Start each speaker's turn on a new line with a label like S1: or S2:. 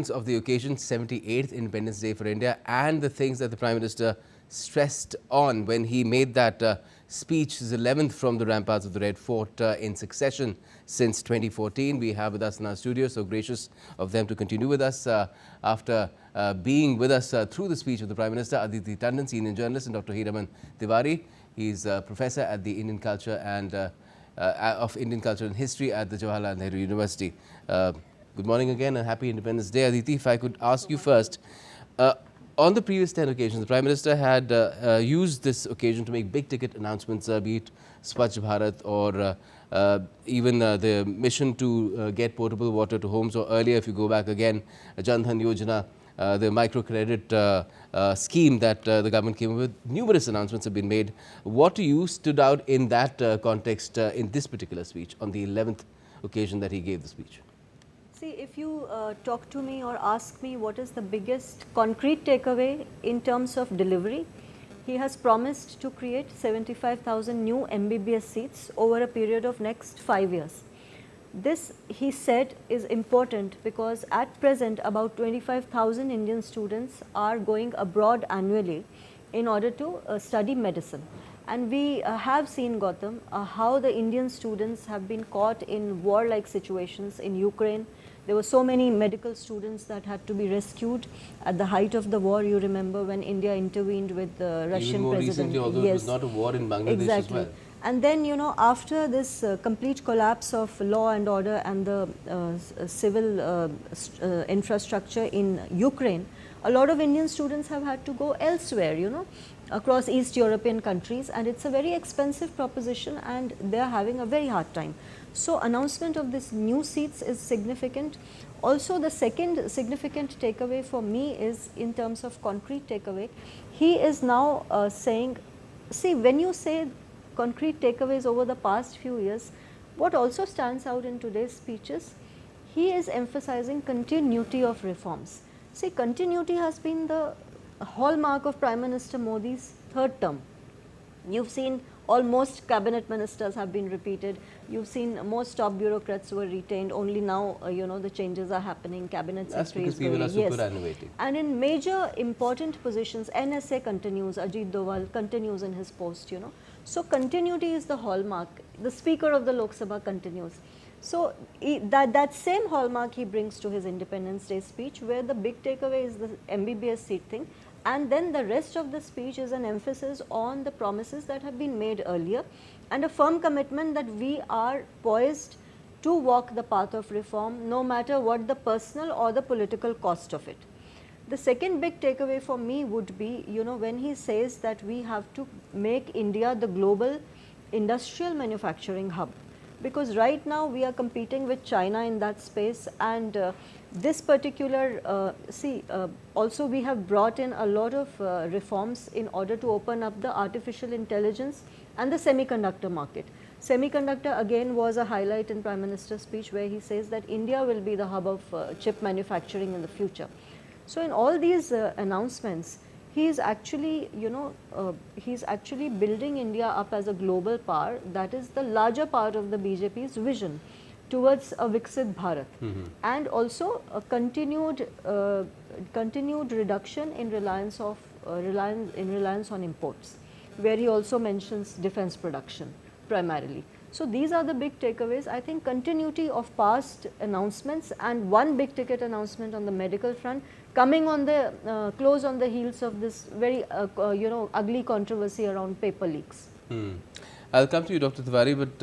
S1: Of the occasion, 78th Independence Day for India, and the things that the Prime Minister stressed on when he made that speech, his 11th from the ramparts of the Red Fort in succession since 2014. We have with us in our studio, so gracious of them to continue with us after being with us through the speech of the Prime Minister, Aditi Tandon, senior journalist, and Dr. Hiraman Tiwari. He's a professor at the Indian Culture and of Indian Culture and History at the Jawaharlal Nehru University. Good morning again and happy Independence Day. Aditi, if I could ask you first, on the previous 10 occasions, the Prime Minister had used this occasion to make big ticket announcements, be it Swachh Bharat or even the mission to get potable water to homes, or earlier, if you go back again, Jan Dhan Yojana, the microcredit scheme that the government came up with. Numerous announcements have been made. What to you stood out in that context in this particular speech on the 11th occasion that he gave the speech?
S2: See, if you talk to me or ask me what is the biggest concrete takeaway in terms of delivery, he has promised to create 75,000 new MBBS seats over a period of next 5 years. This, he said, is important because at present about 25,000 Indian students are going abroad annually in order to study medicine. And we have seen, Gautam, how the Indian students have been caught in war-like situations in Ukraine. There were so many medical students that had to be rescued at the height of the war. You remember when India intervened with the Russian
S1: Even more
S2: president.
S1: recently, although it was not a war in Bangladesh as well.
S2: And then, you know, after this complete collapse of law and order and the civil infrastructure in Ukraine, a lot of Indian students have had to go elsewhere, you know, across East European countries, and it's a very expensive proposition and they are having a very hard time. So announcement of this new seats is significant. Also, the second significant takeaway for me is in terms of concrete takeaway, he is now saying, see, when you say concrete takeaways over the past few years, what also stands out in today's speeches, he is emphasizing continuity of reforms. See, continuity has been the hallmark of Prime Minister Modi's third term. You've seen almost cabinet ministers have been repeated. You've seen most top bureaucrats were retained. Only now, you know, the changes are happening. Cabinet secretary is going.
S1: That's because people are superannuating.
S2: And in major important positions, NSA continues. Ajit Doval continues in his post. You know, so continuity is the hallmark. The Speaker of the Lok Sabha continues. So that same hallmark he brings to his Independence Day speech, where the big takeaway is the MBBS seat thing. And then the rest of the speech is an emphasis on the promises that have been made earlier and a firm commitment that we are poised to walk the path of reform, no matter what the personal or the political cost of it. The second big takeaway for me would be, you know, when he says that we have to make India the global industrial manufacturing hub, because right now we are competing with China in that space, and this particular, also we have brought in a lot of reforms in order to open up the artificial intelligence and the semiconductor market. Semiconductor again was a highlight in Prime Minister's speech, where he says that India will be the hub of chip manufacturing in the future. So in all these announcements, he is actually, you know, he's actually building India up as a global power. That is the larger part of the BJP's vision towards a Viksit Bharat, and also a continued reduction in reliance on imports, where he also mentions defense production primarily. So these are the big takeaways. I think continuity of past announcements and one big ticket announcement on the medical front, coming on the close on the heels of this very you know, ugly controversy around paper leaks.
S1: I'll come to you, Dr. Tiwari, but